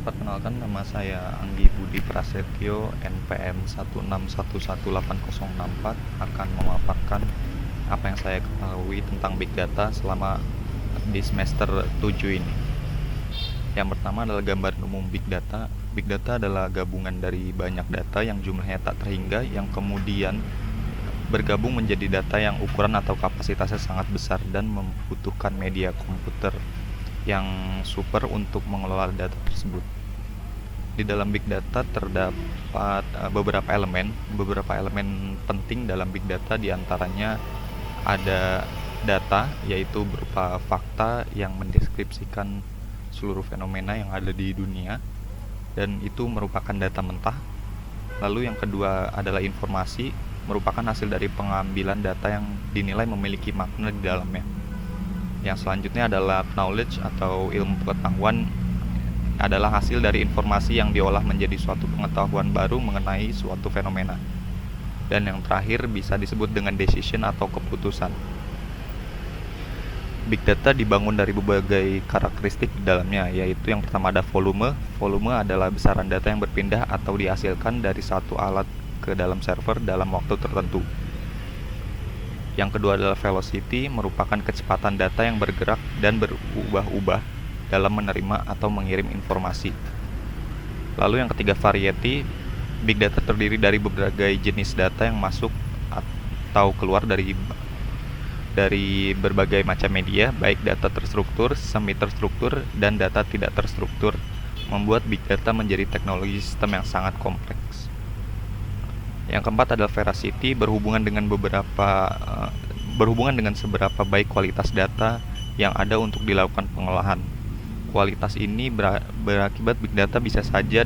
Perkenalkan, nama saya Anggi Budi Prasetyo, NPM 1611804, akan memaparkan apa yang saya ketahui tentang Big Data selama di semester 7 ini. Yang pertama adalah gambaran umum Big Data. Big Data adalah gabungan dari banyak data yang jumlahnya tak terhingga, yang kemudian bergabung menjadi data yang ukuran atau kapasitasnya sangat besar dan membutuhkan media komputer yang super untuk mengelola data tersebut. Di dalam Big Data terdapat beberapa elemen penting dalam Big Data. Diantaranya ada data, yaitu berupa fakta yang mendeskripsikan seluruh fenomena yang ada di dunia, dan itu merupakan data mentah. Lalu yang kedua adalah informasi, merupakan hasil dari pengambilan data yang dinilai memiliki makna di dalamnya. Yang selanjutnya adalah knowledge atau ilmu pengetahuan, adalah hasil dari informasi yang diolah menjadi suatu pengetahuan baru mengenai suatu fenomena. Dan yang terakhir bisa disebut dengan decision atau keputusan. Big Data dibangun dari berbagai karakteristik di dalamnya, yaitu yang pertama ada volume. Volume adalah besaran data yang berpindah atau dihasilkan dari satu alat ke dalam server dalam waktu tertentu. Yang kedua adalah velocity, merupakan kecepatan data yang bergerak dan berubah-ubah dalam menerima atau mengirim informasi. Lalu yang ketiga variety. Big Data terdiri dari berbagai jenis data yang masuk atau keluar dari berbagai macam media, baik data terstruktur, semi terstruktur, dan data tidak terstruktur, membuat Big Data menjadi teknologi sistem yang sangat kompleks. Yang keempat adalah veracity, berhubungan dengan seberapa baik kualitas data yang ada untuk dilakukan pengolahan. Kualitas ini berakibat Big Data bisa saja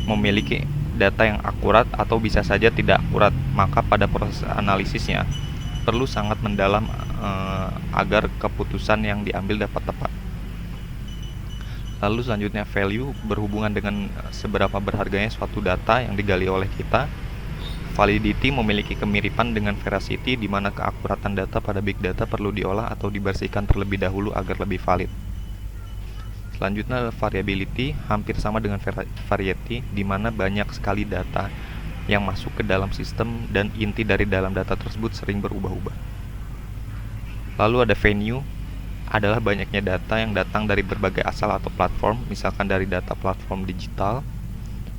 memiliki data yang akurat atau bisa saja tidak akurat. Maka pada proses analisisnya perlu sangat mendalam agar keputusan yang diambil dapat tepat. Lalu selanjutnya value, berhubungan dengan seberapa berharganya suatu data yang digali oleh kita. Validity, memiliki kemiripan dengan veracity, di mana keakuratan data pada Big Data perlu diolah atau dibersihkan terlebih dahulu agar lebih valid. Selanjutnya adalah variability, hampir sama dengan variety, di mana banyak sekali data yang masuk ke dalam sistem dan inti dari dalam data tersebut sering berubah-ubah. Lalu ada venue, adalah banyaknya data yang datang dari berbagai asal atau platform, misalkan dari data platform digital,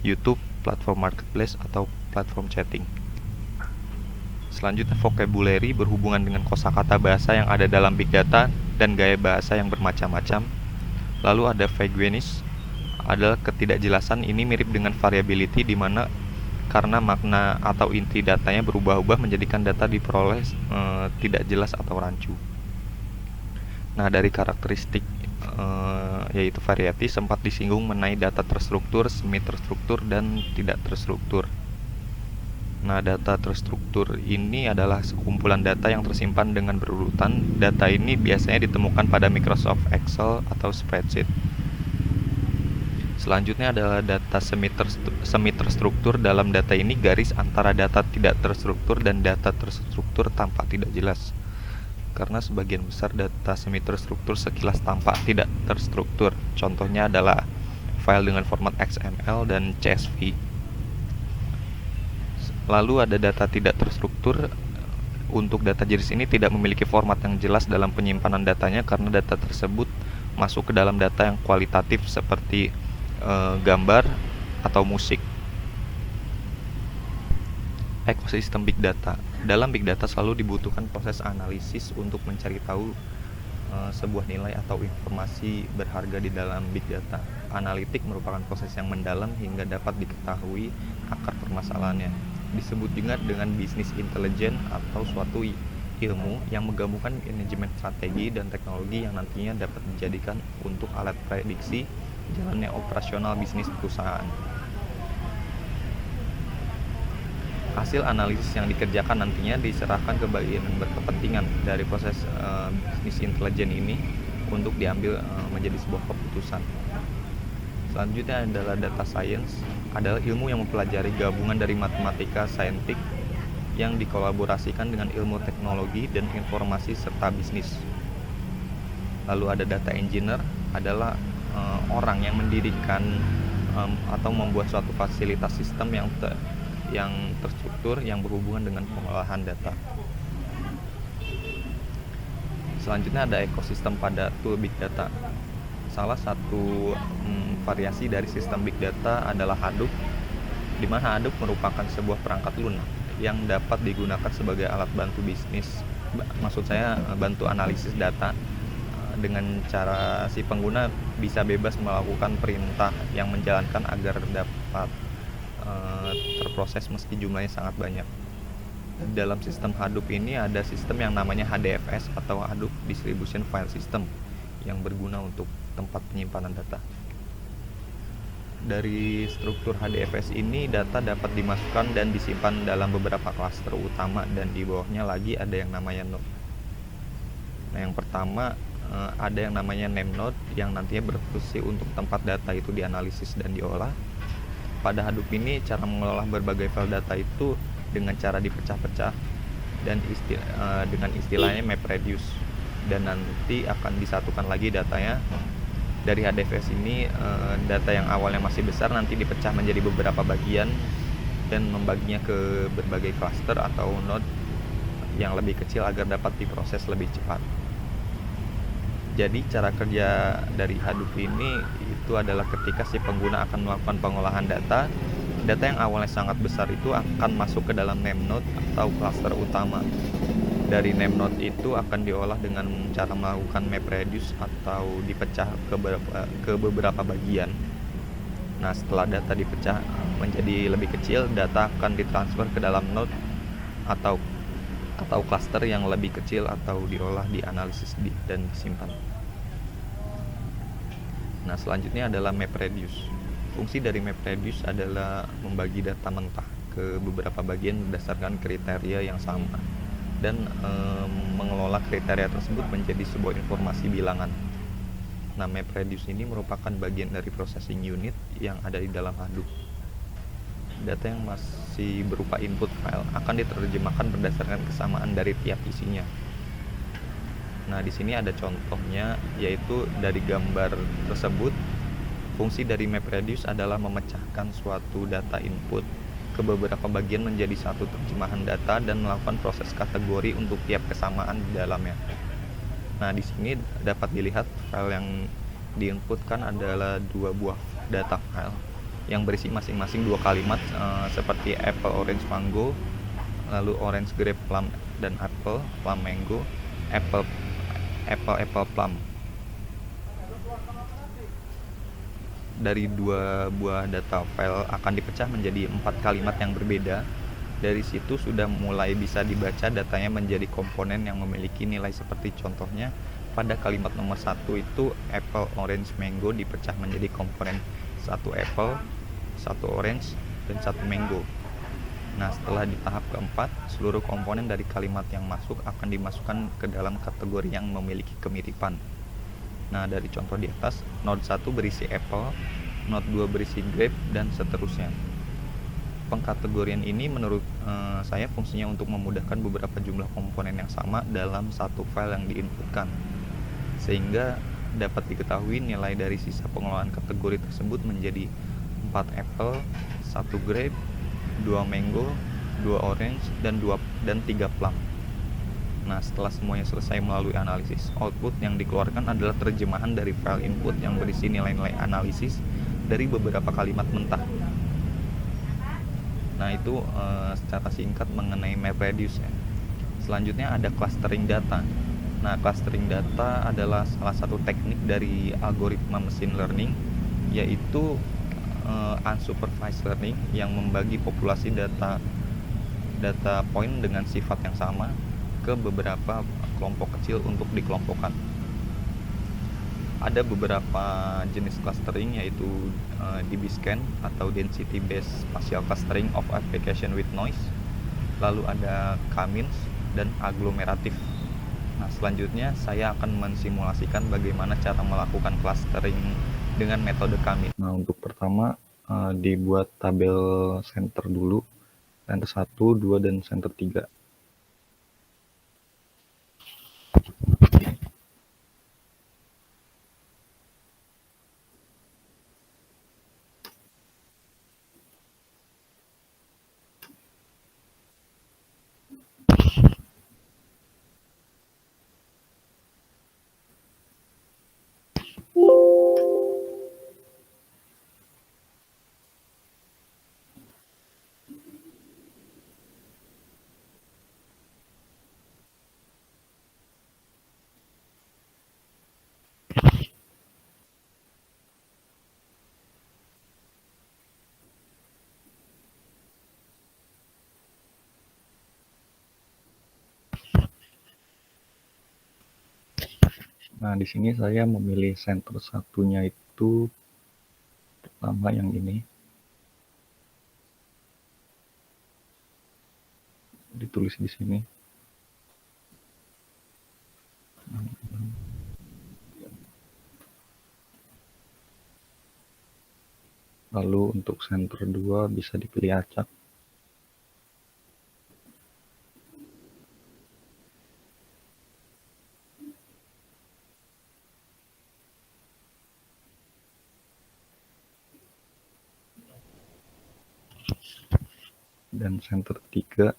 YouTube, platform marketplace, atau platform chatting. Selanjutnya vocabulary, berhubungan dengan kosakata bahasa yang ada dalam Big Data dan gaya bahasa yang bermacam-macam. Lalu ada vagueness, adalah ketidakjelasan. Ini mirip dengan variability, di mana karena makna atau inti datanya berubah-ubah menjadikan data diperoleh tidak jelas atau rancu. Nah, dari karakteristik yaitu variety, sempat disinggung mengenai data terstruktur, semi terstruktur, dan tidak terstruktur. Nah, data terstruktur ini adalah sekumpulan data yang tersimpan dengan berurutan. Data ini biasanya ditemukan pada Microsoft Excel atau spreadsheet. Selanjutnya adalah data semi terstruktur. Dalam data ini garis antara data tidak terstruktur dan data terstruktur tampak tidak jelas, karena sebagian besar data semi terstruktur sekilas tampak tidak terstruktur. Contohnya adalah file dengan format XML dan CSV. Lalu ada data tidak terstruktur. Untuk data jenis ini tidak memiliki format yang jelas dalam penyimpanan datanya, karena data tersebut masuk ke dalam data yang kualitatif seperti gambar atau musik. Ekosistem Big Data. Dalam Big Data selalu dibutuhkan proses analisis untuk mencari tahu sebuah nilai atau informasi berharga di dalam Big Data. Analitik merupakan proses yang mendalam hingga dapat diketahui akar permasalahannya. Disebut juga dengan bisnis intelijen atau suatu ilmu yang menggabungkan manajemen strategi dan teknologi yang nantinya dapat dijadikan untuk alat prediksi jalannya operasional bisnis perusahaan. Hasil analisis yang dikerjakan nantinya diserahkan ke bagian yang berkepentingan dari proses bisnis intelijen ini untuk diambil menjadi sebuah keputusan. Selanjutnya adalah data science, adalah ilmu yang mempelajari gabungan dari matematika, saintik yang dikolaborasikan dengan ilmu teknologi dan informasi serta bisnis. Lalu ada data engineer, adalah orang yang mendirikan atau membuat suatu fasilitas sistem yang terstruktur yang berhubungan dengan pengolahan data. Selanjutnya ada ekosistem pada tool big data. Salah satu variasi dari sistem big data adalah Hadoop, di mana Hadoop merupakan sebuah perangkat lunak yang dapat digunakan sebagai alat bantu bisnis. Maksud saya bantu analisis data dengan cara si pengguna bisa bebas melakukan perintah yang menjalankan agar dapat terproses meski jumlahnya sangat banyak. Dalam sistem Hadoop ini ada sistem yang namanya HDFS atau Hadoop Distribution File System yang berguna untuk tempat penyimpanan data. Dari struktur HDFS ini, data dapat dimasukkan dan disimpan dalam beberapa klaster utama, dan di bawahnya lagi ada yang namanya node. Nah, yang pertama ada yang namanya name node yang nantinya berfungsi untuk tempat data itu dianalisis dan diolah. Pada Hadoop ini, cara mengelola berbagai file data itu dengan cara dipecah-pecah dan dengan istilahnya MapReduce, dan nanti akan disatukan lagi datanya. Dari HDFS ini, data yang awalnya masih besar nanti dipecah menjadi beberapa bagian dan membaginya ke berbagai cluster atau node yang lebih kecil agar dapat diproses lebih cepat. Jadi cara kerja dari Hadoop ini itu adalah ketika si pengguna akan melakukan pengolahan data yang awalnya sangat besar itu akan masuk ke dalam name node atau cluster utama. Dari name node itu akan diolah dengan cara melakukan MapReduce atau dipecah ke beberapa bagian. Nah, setelah data dipecah menjadi lebih kecil, data akan ditransfer ke dalam node atau cluster yang lebih kecil atau diolah, dianalisis dan disimpan. Nah, selanjutnya adalah MapReduce. Fungsi dari MapReduce adalah membagi data mentah ke beberapa bagian berdasarkan kriteria yang sama dan mengelola kriteria tersebut menjadi sebuah informasi bilangan. Nah, MapReduce ini merupakan bagian dari processing unit yang ada di dalam Hadoop. Data yang masih berupa input file akan diterjemahkan berdasarkan kesamaan dari tiap isinya. Nah, di sini ada contohnya, yaitu dari gambar tersebut. Fungsi dari MapReduce adalah memecahkan suatu data input ke beberapa bagian menjadi satu terjemahan data dan melakukan proses kategori untuk tiap kesamaan di dalamnya. Nah, di sini dapat dilihat file yang diinputkan adalah dua buah data file yang berisi masing-masing dua kalimat seperti apple orange mango, lalu orange grape plum, dan apple plum mango, apple plum. Dari dua buah data file akan dipecah menjadi 4 kalimat yang berbeda. Dari situ sudah mulai bisa dibaca datanya menjadi komponen yang memiliki nilai seperti contohnya pada kalimat nomor 1 itu apple orange mango dipecah menjadi komponen 1 apple, 1 orange, dan 1 mango. Nah, setelah di tahap keempat, seluruh komponen dari kalimat yang masuk akan dimasukkan ke dalam kategori yang memiliki kemiripan. Nah, dari contoh di atas, node 1 berisi apple, node 2 berisi grape, dan seterusnya. Pengkategorian ini menurut saya fungsinya untuk memudahkan beberapa jumlah komponen yang sama dalam satu file yang diinputkan, sehingga dapat diketahui nilai dari sisa pengelolaan kategori tersebut menjadi 4 apple, 1 grape, 2 mango, 2 orange, dan 3 plum. Nah, setelah semuanya selesai melalui analisis, output yang dikeluarkan adalah terjemahan dari file input yang berisi nilai-nilai analisis dari beberapa kalimat mentah. Nah, itu secara singkat mengenai MapReduce ya. Selanjutnya ada clustering data. Nah, clustering data adalah salah satu teknik dari algoritma machine learning, yaitu unsupervised learning yang membagi populasi data point dengan sifat yang sama ke beberapa kelompok kecil untuk dikelompokkan. Ada beberapa jenis clustering, yaitu DBSCAN atau Density Based Spatial Clustering of Application with Noise, lalu ada K-means dan aglomeratif. Nah, selanjutnya saya akan mensimulasikan bagaimana cara melakukan clustering dengan metode K-means. Nah, untuk pertama dibuat tabel center dulu, center 1, 2, dan center 3. Nah, di sini saya memilih center satunya itu pertama yang ini, ditulis di sini. Lalu untuk center 2 bisa dipilih acak. Dan center 3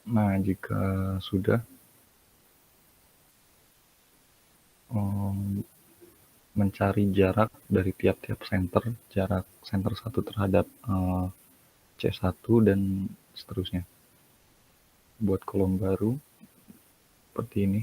Nah, jika sudah mencari jarak dari tiap-tiap center, jarak center 1 terhadap C1 dan seterusnya. Buat kolom baru seperti ini.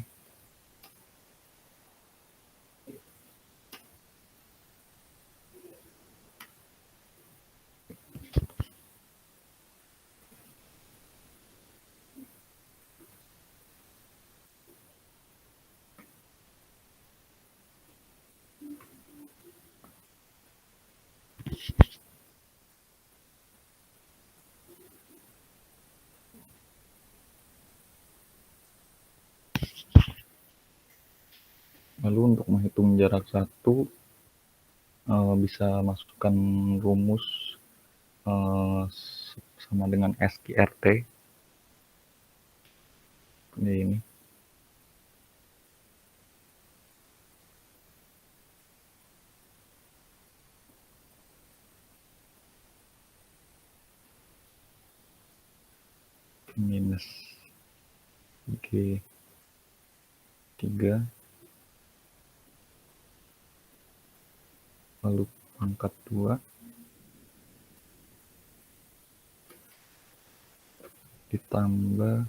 Lalu untuk menghitung jarak 1 bisa masukkan rumus sama dengan SQRT seperti ini. Minus G3 lalu pangkat 2 ditambah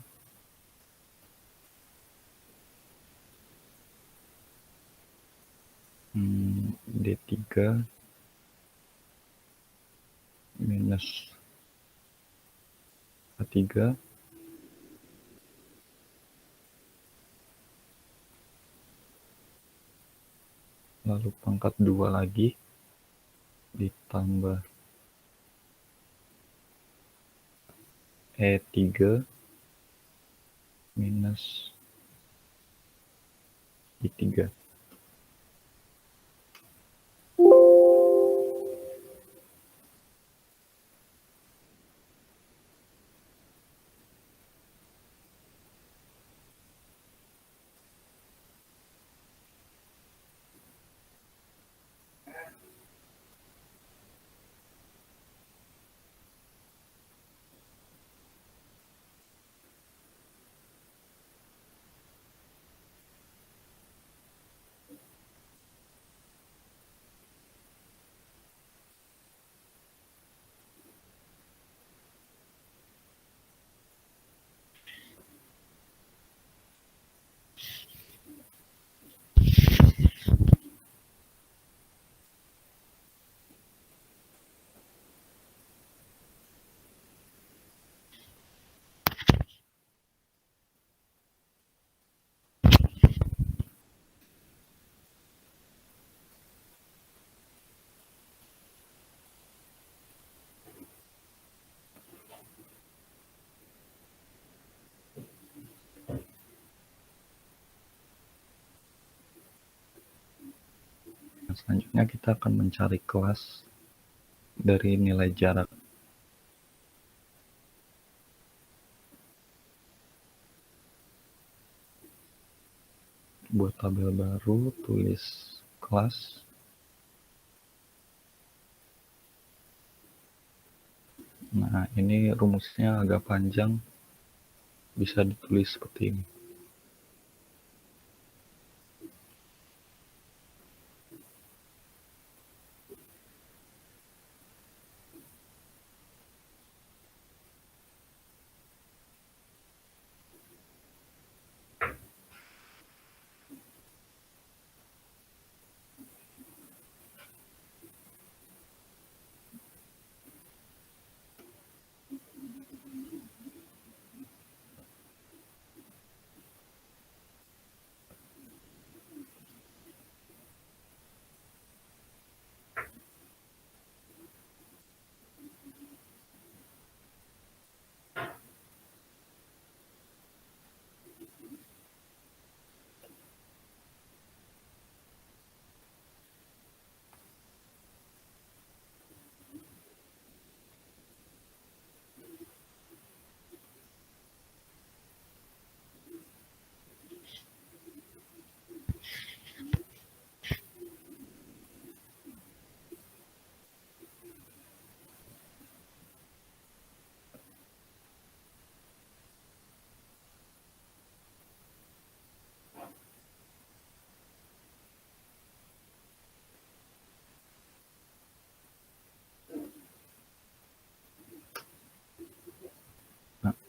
D3 minus A3 lalu pangkat 2 lagi ditambah E3 minus I3. Selanjutnya kita akan mencari kelas dari nilai jarak. Buat tabel baru, tulis kelas. Nah, ini rumusnya agak panjang, bisa ditulis seperti ini.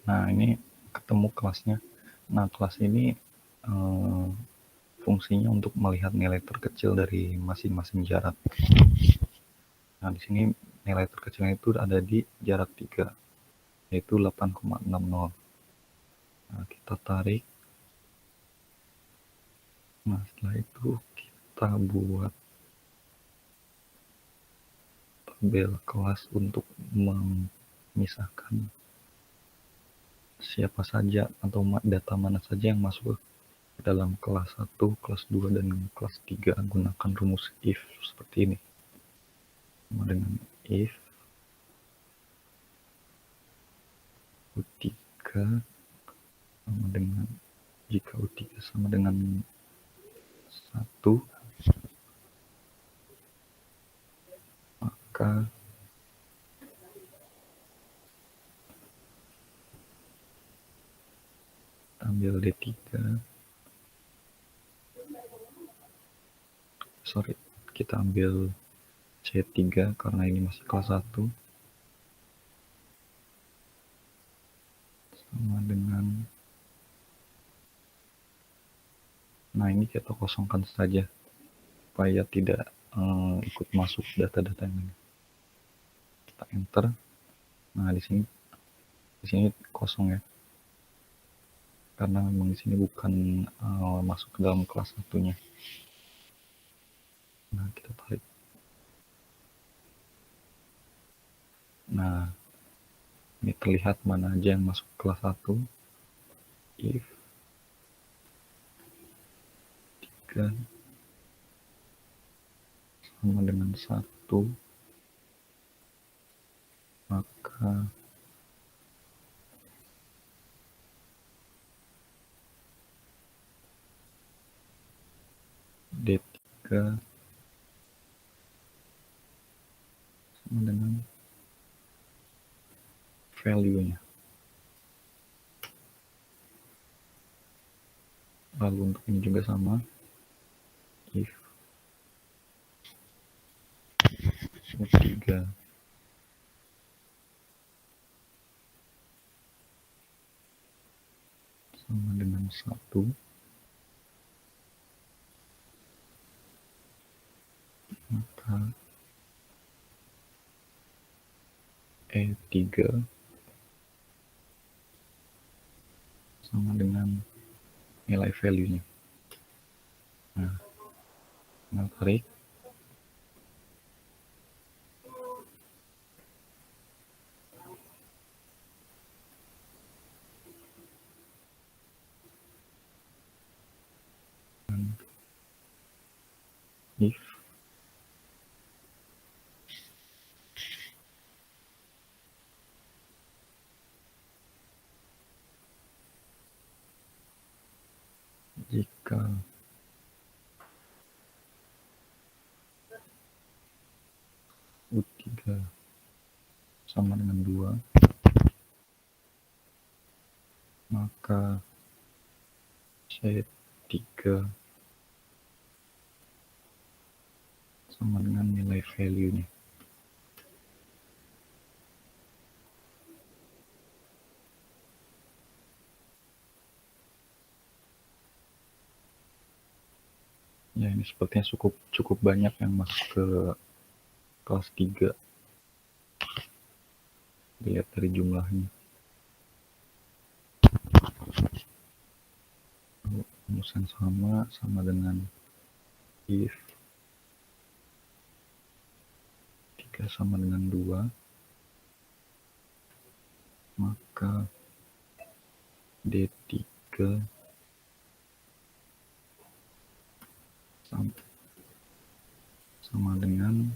Nah, ini ketemu kelasnya. Nah, kelas ini fungsinya untuk melihat nilai terkecil dari masing-masing jarak. Nah, di sini nilai terkecilnya itu ada di jarak 3, yaitu 8,60. Nah, kita tarik. Nah, setelah itu kita buat tabel kelas untuk memisahkan siapa saja atau data mana saja yang masuk dalam kelas 1, kelas 2, dan kelas 3 gunakan rumus if seperti ini. Sama dengan if U3 sama dengan, jika U3 sama dengan 1, maka ambil D3, kita ambil C3 karena ini masih kelas 1, sama dengan, nah ini kita kosongkan saja supaya tidak ikut masuk data-data yang ini. Kita enter. Nah, di sini kosong ya, karena memang di sini bukan masuk ke dalam kelas satunya. Nah, kita tarik. Nah, ini terlihat mana aja yang masuk kelas 1. If 3 sama dengan 1, maka D3 sama dengan value-nya. Lalu untuk ini juga sama, if U3 sama dengan 1, maka E3 sama dengan nilai value-nya. Nah, tarik. If U3 sama dengan 2, maka C3 sama dengan nilai value-nya. Ya, ini sepertinya cukup banyak yang masuk ke kelas 3. Lihat dari jumlahnya. Rumus yang sama dengan if 3 sama dengan 2, maka D3 sama dengan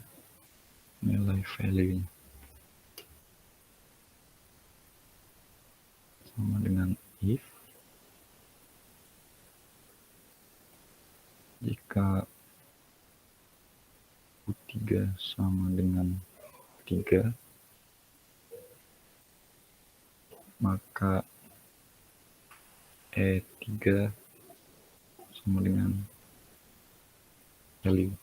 nilai value-nya. Sama dengan if jika U3 sama dengan 3, maka E3 sama dengan value.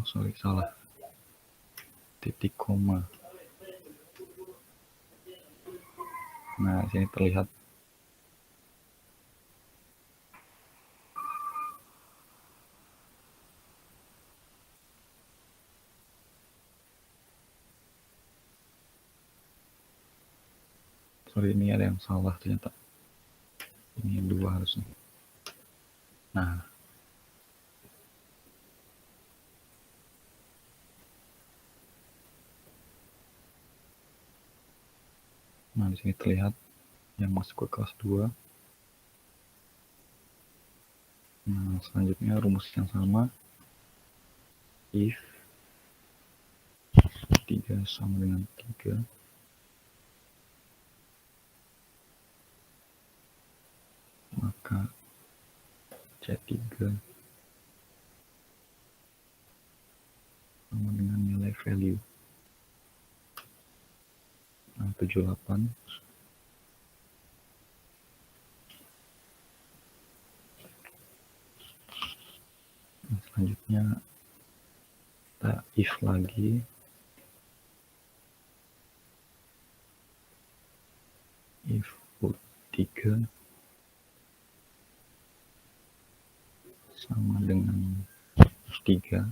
Oh, sorry, salah. Titik koma. Nah, sini terlihat sorry, ini ada yang salah ternyata. Ini 2 harusnya. Nah, di sini terlihat yang masuk ke kelas 2. Nah, selanjutnya rumus yang sama. If 3 sama dengan 3, maka C3 sama dengan nilai value. Nah, 78. Nah, selanjutnya kita if lagi. If U3 sama dengan 3,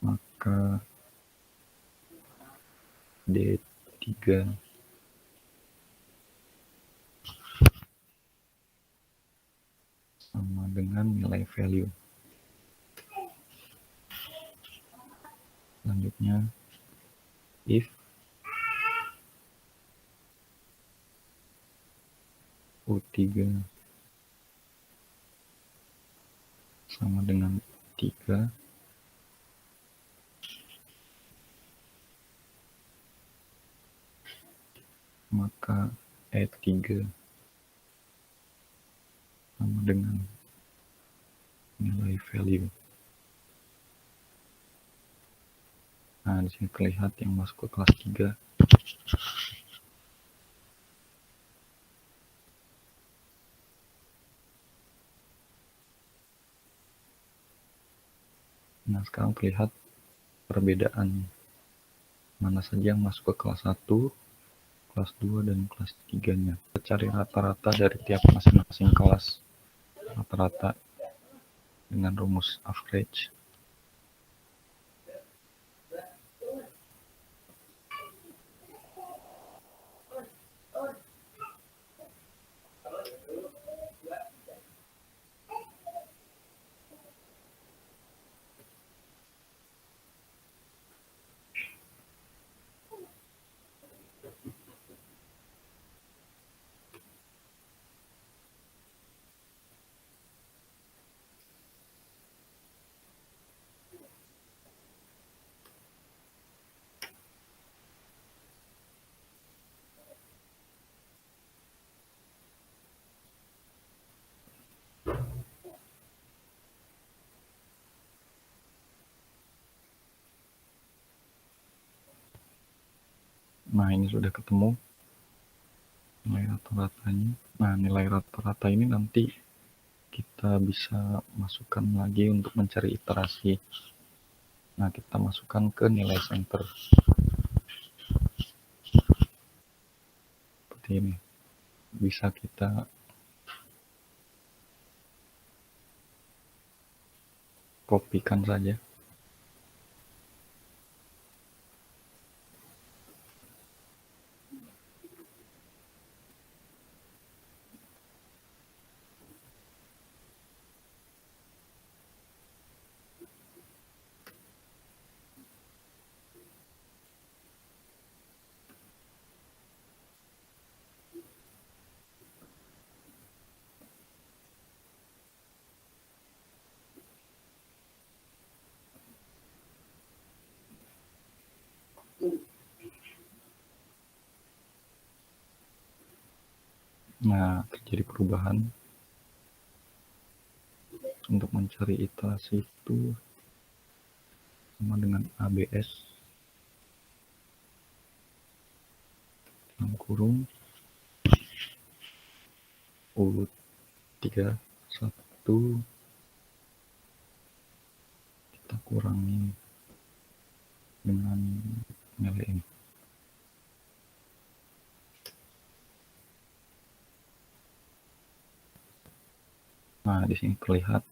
maka D3 sama dengan nilai value. Selanjutnya if U3 sama dengan 3, maka E3 sama dengan nilai value. Nah, di sini terlihat yang masuk ke kelas 3. Nah, sekarang terlihat perbedaan mana saja yang masuk ke kelas 1, kelas 2, dan kelas 3-nya. Kita cari rata-rata dari tiap masing-masing kelas. Rata-rata dengan rumus average. Nah, ini sudah ketemu nilai rata-ratanya. Nah, nilai rata-rata ini nanti kita bisa masukkan lagi untuk mencari iterasi. Nah, kita masukkan ke nilai center. Seperti ini. Bisa kita kopikan saja. Nah, terjadi perubahan. Untuk mencari iterasi itu sama dengan ABS dalam kurung U31 kita kurangi dengan nilai ini. Nah, di sini terlihat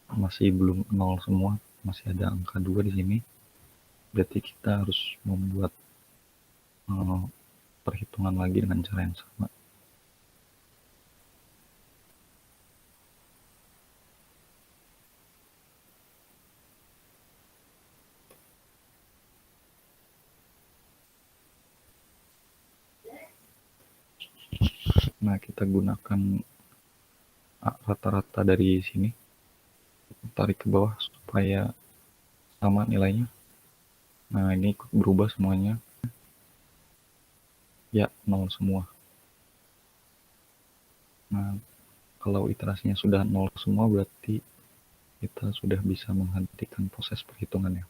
masih belum 0 semua, masih ada angka 2 di sini. Berarti kita harus membuat perhitungan lagi dengan cara yang sama. Nah, kita gunakan rata-rata dari sini, tarik ke bawah supaya sama nilainya. Nah, ini ikut berubah semuanya. Ya, 0 semua. Nah, kalau iterasinya sudah 0 semua berarti kita sudah bisa menghentikan proses perhitungannya.